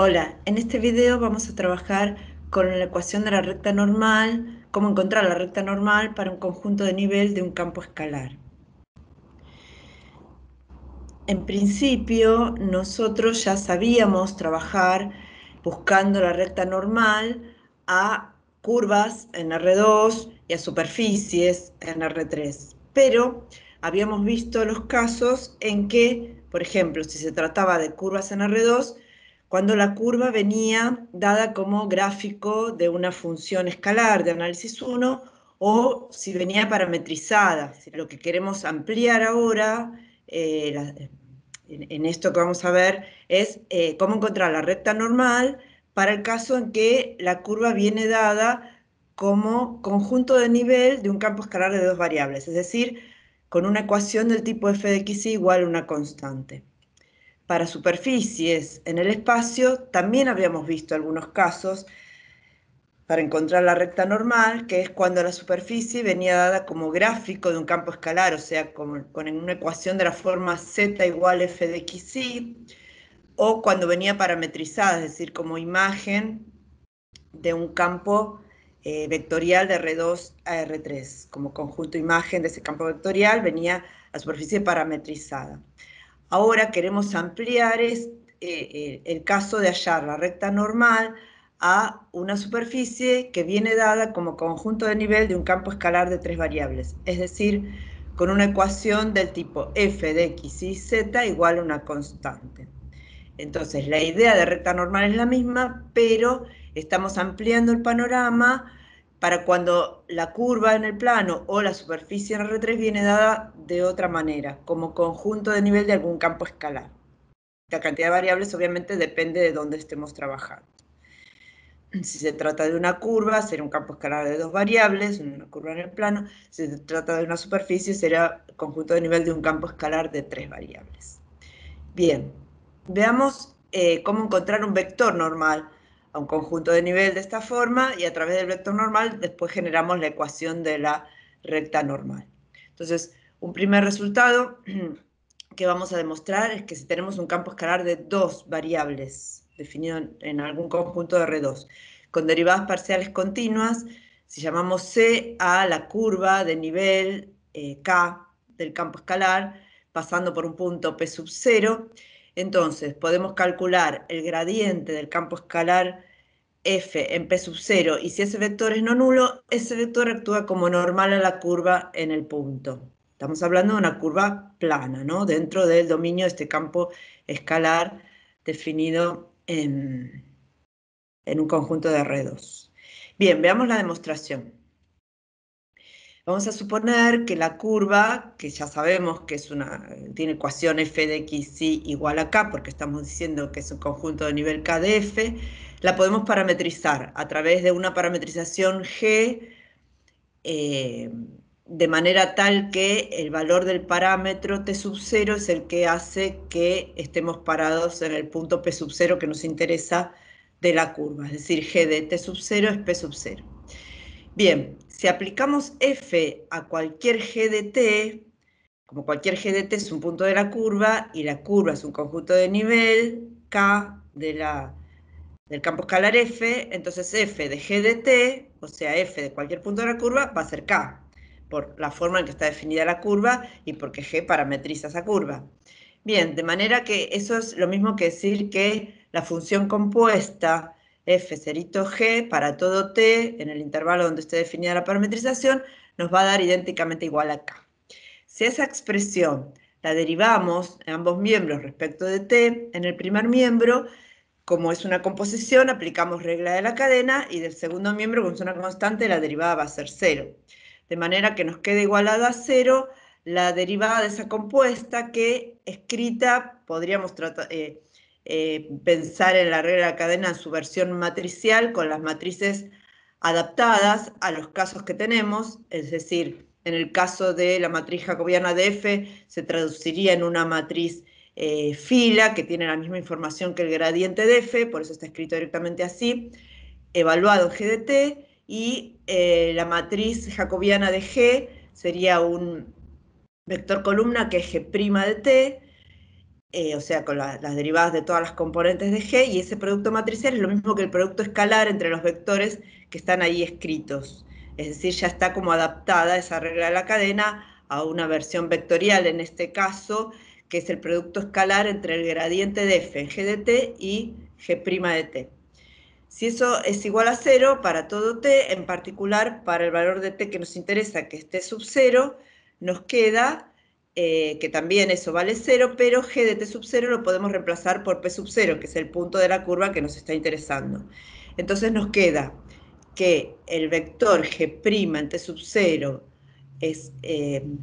Hola, en este video vamos a trabajar con la ecuación de la recta normal, cómo encontrar la recta normal para un conjunto de nivel de un campo escalar. En principio, nosotros ya sabíamos trabajar buscando la recta normal a curvas en R2 y a superficies en R3, pero habíamos visto los casos en que, por ejemplo, si se trataba de curvas en R2, cuando la curva venía dada como gráfico de una función escalar de análisis 1 o si venía parametrizada. Lo que queremos ampliar ahora, en esto que vamos a ver, es cómo encontrar la recta normal para el caso en que la curva viene dada como conjunto de nivel de un campo escalar de dos variables, es decir, con una ecuación del tipo f de x igual a una constante. Para superficies en el espacio también habíamos visto algunos casos para encontrar la recta normal, que es cuando la superficie venía dada como gráfico de un campo escalar, o sea, con una ecuación de la forma z igual f de xy, o cuando venía parametrizada, es decir, como imagen de un campo vectorial de R2 a R3. Como conjunto imagen de ese campo vectorial venía la superficie parametrizada. Ahora queremos ampliar el caso de hallar la recta normal a una superficie que viene dada como conjunto de nivel de un campo escalar de tres variables, es decir, con una ecuación del tipo f de x y z igual a una constante. Entonces, la idea de recta normal es la misma, pero estamos ampliando el panorama para cuando la curva en el plano o la superficie en R3 viene dada de otra manera, como conjunto de nivel de algún campo escalar. La cantidad de variables obviamente depende de dónde estemos trabajando. Si se trata de una curva, será un campo escalar de dos variables, una curva en el plano. Si se trata de una superficie, será el conjunto de nivel de un campo escalar de tres variables. Bien, veamos cómo encontrar un vector normal a un conjunto de nivel de esta forma y a través del vector normal después generamos la ecuación de la recta normal. Entonces, un primer resultado que vamos a demostrar es que si tenemos un campo escalar de dos variables definido en algún conjunto de R2 con derivadas parciales continuas, si llamamos C a la curva de nivel K del campo escalar, pasando por un punto P sub 0, entonces podemos calcular el gradiente del campo escalar f en P sub 0, y si ese vector es no nulo, ese vector actúa como normal a la curva en el punto. Estamos hablando de una curva plana, ¿no? Dentro del dominio de este campo escalar definido en un conjunto de R2. Bien, veamos la demostración. Vamos a suponer que la curva, que ya sabemos que tiene ecuación f de xy igual a k, porque estamos diciendo que es un conjunto de nivel k de f, la podemos parametrizar a través de una parametrización g, de manera tal que el valor del parámetro t sub 0 es el que hace que estemos parados en el punto p sub 0 que nos interesa de la curva, es decir, g de t sub 0 es p sub 0. Bien, si aplicamos f a cualquier g de t, como cualquier g de t es un punto de la curva y la curva es un conjunto de nivel k del campo escalar f, entonces f de g de t, o sea f de cualquier punto de la curva, va a ser k, por la forma en que está definida la curva y porque g parametriza esa curva. Bien, de manera que eso es lo mismo que decir que la función compuesta f cerito g para todo t en el intervalo donde esté definida la parametrización nos va a dar idénticamente igual a k. Si esa expresión la derivamos en ambos miembros respecto de t, en el primer miembro, como es una composición, aplicamos regla de la cadena, y del segundo miembro, como es una constante, la derivada va a ser 0. De manera que nos queda igualada a 0 la derivada de esa compuesta que, escrita, podríamos pensar en la regla de la cadena en su versión matricial, con las matrices adaptadas a los casos que tenemos, es decir, en el caso de la matriz jacobiana de f, se traduciría en una matriz fila, que tiene la misma información que el gradiente de f, por eso está escrito directamente así, evaluado en g de t, y la matriz jacobiana de g sería un vector columna que es g' de t, o sea, con las derivadas de todas las componentes de G, y ese producto matricial es lo mismo que el producto escalar entre los vectores que están ahí escritos. Es decir, ya está como adaptada esa regla de la cadena a una versión vectorial, en este caso, que es el producto escalar entre el gradiente de f en g de t y g' de t. Si eso es igual a 0 para todo t, en particular para el valor de t que nos interesa, que es t sub 0, nos queda que también eso vale 0, pero g de t sub 0 lo podemos reemplazar por p sub 0, que es el punto de la curva que nos está interesando. Entonces nos queda que el vector g' en t sub 0 es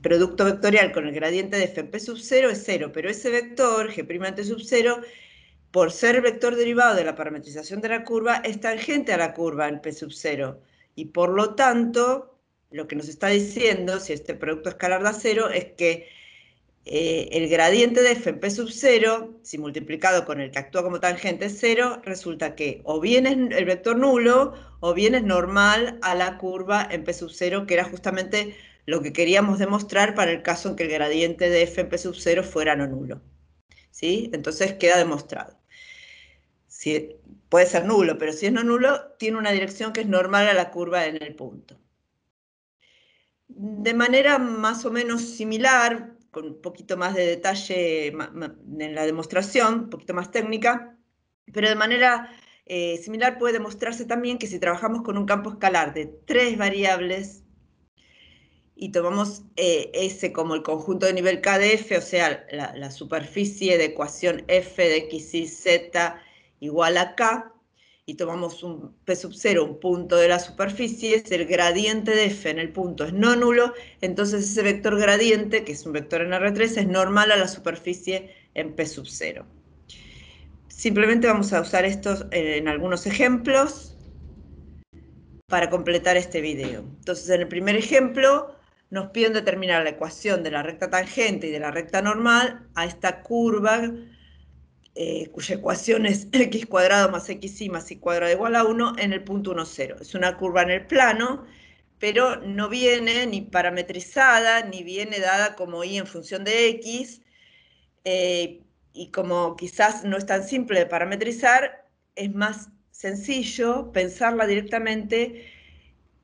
producto vectorial con el gradiente de f en p sub 0 es 0, pero ese vector g' en t sub 0, por ser vector derivado de la parametrización de la curva, es tangente a la curva en p sub 0. Y por lo tanto, lo que nos está diciendo, si este producto escalar da 0, es que el gradiente de f en p sub 0, si multiplicado con el que actúa como tangente es 0, resulta que o bien es el vector nulo, o bien es normal a la curva en p sub 0, que era justamente lo que queríamos demostrar para el caso en que el gradiente de f en p sub 0 fuera no nulo. ¿Sí? Entonces queda demostrado. Si, puede ser nulo, pero si es no nulo, tiene una dirección que es normal a la curva en el punto. De manera más o menos similar, con un poquito más de detalle en la demostración, un poquito más técnica, pero de manera similar puede demostrarse también que si trabajamos con un campo escalar de 3 variables y tomamos S como el conjunto de nivel K de F, o sea, la superficie de ecuación F de X, Y, Z igual a K, y tomamos un P sub 0, un punto de la superficie, si el gradiente de F en el punto es no nulo, entonces ese vector gradiente, que es un vector en R3, es normal a la superficie en P sub 0. Simplemente vamos a usar estos en algunos ejemplos para completar este video. Entonces, en el primer ejemplo, nos piden determinar la ecuación de la recta tangente y de la recta normal a esta curva, cuya ecuación es x cuadrado más xy más y cuadrado igual a 1 en el punto 1, 0. Es una curva en el plano, pero no viene ni parametrizada, ni viene dada como y en función de x, y como quizás no es tan simple de parametrizar, es más sencillo pensarla directamente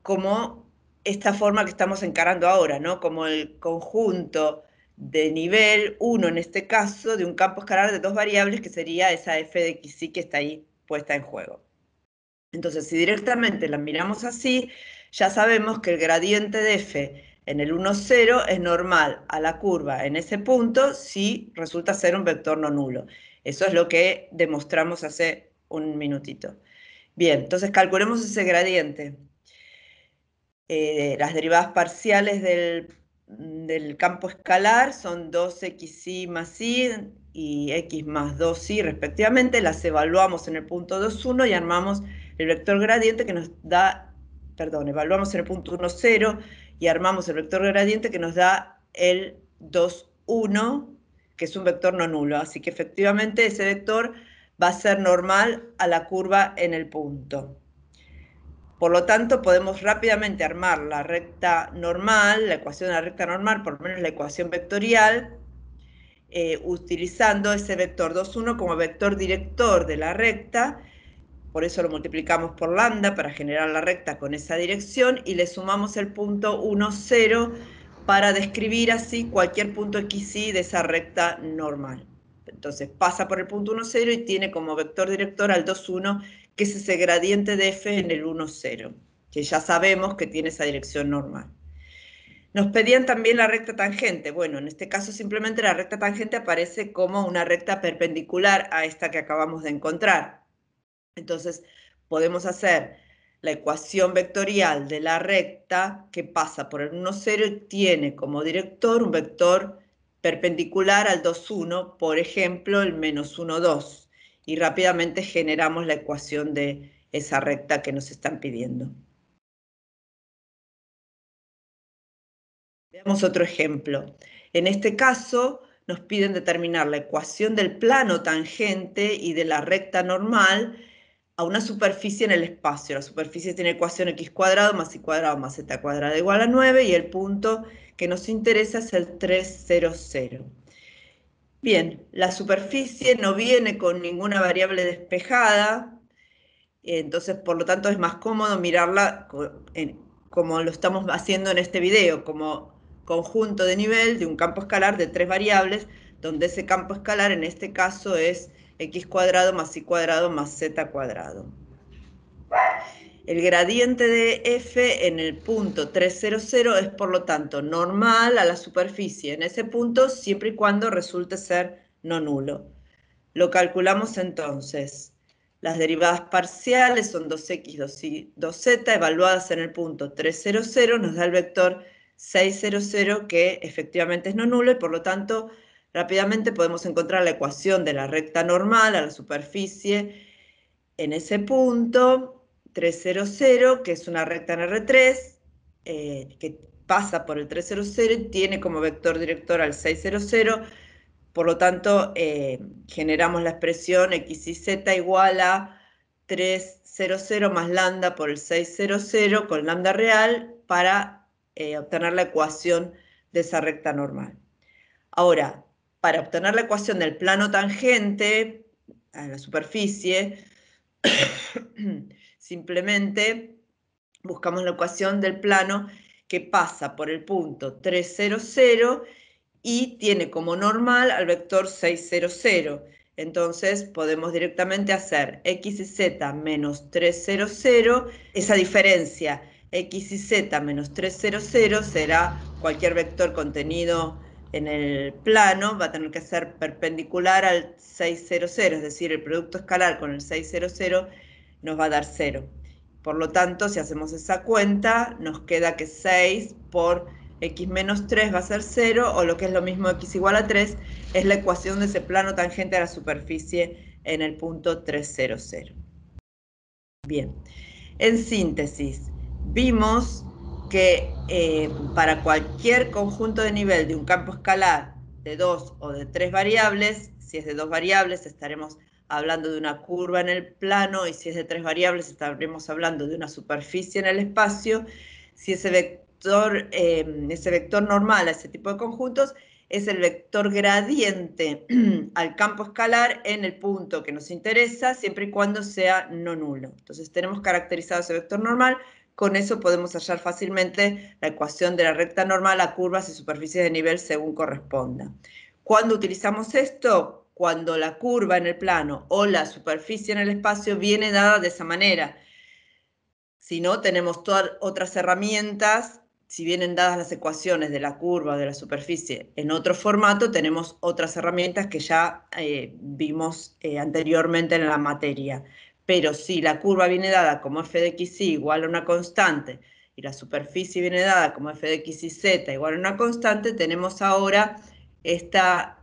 como esta forma que estamos encarando ahora, ¿no? Como el conjunto de nivel 1, en este caso, de un campo escalar de 2 variables, que sería esa f de xy que está ahí puesta en juego. Entonces, si directamente la miramos así, ya sabemos que el gradiente de f en el 1, 0 es normal a la curva en ese punto si resulta ser un vector no nulo. Eso es lo que demostramos hace un minutito. Bien, entonces calculemos ese gradiente. Las derivadas parciales del campo escalar son 2xy más y x más 2y respectivamente. Las evaluamos en el punto 2, 1 y armamos el vector gradiente que nos da, perdón, evaluamos en el punto 1, 0 y armamos el vector gradiente que nos da el 2, 1, que es un vector no nulo. Así que efectivamente ese vector va a ser normal a la curva en el punto. Por lo tanto, podemos rápidamente armar la recta normal, la ecuación de la recta normal, por lo menos la ecuación vectorial, utilizando ese vector 2, 1 como vector director de la recta. Por eso lo multiplicamos por lambda para generar la recta con esa dirección y le sumamos el punto 1, 0 para describir así cualquier punto xy de esa recta normal. Entonces pasa por el punto 1, 0 y tiene como vector director al 2, 1, que es ese gradiente de f en el 1, 0, que ya sabemos que tiene esa dirección normal. Nos pedían también la recta tangente. Bueno, en este caso simplemente la recta tangente aparece como una recta perpendicular a esta que acabamos de encontrar. Entonces podemos hacer la ecuación vectorial de la recta que pasa por el 1, 0 y tiene como director un vector perpendicular al 2, 1, por ejemplo, el menos 1, 2. Y rápidamente generamos la ecuación de esa recta que nos están pidiendo. Veamos otro ejemplo. En este caso nos piden determinar la ecuación del plano tangente y de la recta normal a una superficie en el espacio. La superficie tiene ecuación x cuadrado más y cuadrado más z cuadrado igual a 9 y el punto que nos interesa es el 3, 0, 0. Bien, la superficie no viene con ninguna variable despejada, entonces por lo tanto es más cómodo mirarla como lo estamos haciendo en este video, como conjunto de nivel de un campo escalar de 3 variables, donde ese campo escalar en este caso es x cuadrado más y cuadrado más z cuadrado. El gradiente de f en el punto 3, 0, 0 es por lo tanto normal a la superficie en ese punto siempre y cuando resulte ser no nulo. Lo calculamos entonces. Las derivadas parciales son 2x, 2y, 2z, evaluadas en el punto 3, 0, 0, nos da el vector 6, 0, 0, que efectivamente es no nulo, y por lo tanto rápidamente podemos encontrar la ecuación de la recta normal a la superficie en ese punto 3, 0, 0, que es una recta en R3, que pasa por el 3, 0, 0 y tiene como vector director al 6, 0, 0. Por lo tanto, generamos la expresión x y z igual a 3, 0, 0 más lambda por el 6, 0, 0 con lambda real para obtener la ecuación de esa recta normal. Ahora, para obtener la ecuación del plano tangente a la superficie, simplemente buscamos la ecuación del plano que pasa por el punto 3, 0, 0 y tiene como normal al vector 6, 0, 0. Entonces podemos directamente hacer x y z menos 3, 0, 0. Esa diferencia x y z menos 3, 0, 0 será cualquier vector contenido en el plano, va a tener que ser perpendicular al 6, 0, 0, es decir, el producto escalar con el 6, 0, 0 nos va a dar 0. Por lo tanto, si hacemos esa cuenta, nos queda que 6 por x menos 3 va a ser 0, o lo que es lo mismo x igual a 3, es la ecuación de ese plano tangente a la superficie en el punto 3, 0, 0. Bien, en síntesis, vimos que para cualquier conjunto de nivel de un campo escalar de 2 o de 3 variables, si es de 2 variables estaremos hablando de una curva en el plano, y si es de 3 variables estaremos hablando de una superficie en el espacio. Si ese vector normal a ese tipo de conjuntos es el vector gradiente al campo escalar en el punto que nos interesa, siempre y cuando sea no nulo. Entonces tenemos caracterizado ese vector normal, con eso podemos hallar fácilmente la ecuación de la recta normal a curvas y superficies de nivel según corresponda. ¿Cuándo utilizamos esto? Cuando la curva en el plano o la superficie en el espacio viene dada de esa manera. Si no, tenemos todas otras herramientas. Si vienen dadas las ecuaciones de la curva o de la superficie en otro formato, tenemos otras herramientas que ya vimos anteriormente en la materia. Pero si la curva viene dada como f de x y igual a una constante y la superficie viene dada como f de x y z igual a una constante, tenemos ahora esta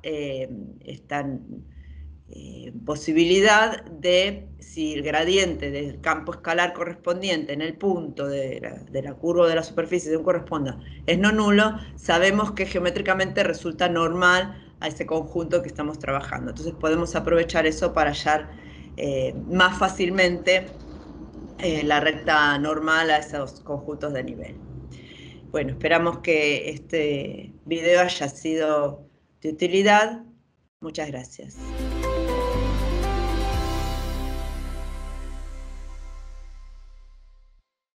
posibilidad de, si el gradiente del campo escalar correspondiente en el punto de la curva o de la superficie según corresponda es no nulo, sabemos que geométricamente resulta normal a ese conjunto que estamos trabajando. Entonces podemos aprovechar eso para hallar más fácilmente la recta normal a esos conjuntos de nivel. Bueno, esperamos que este video haya sido de utilidad. Muchas gracias.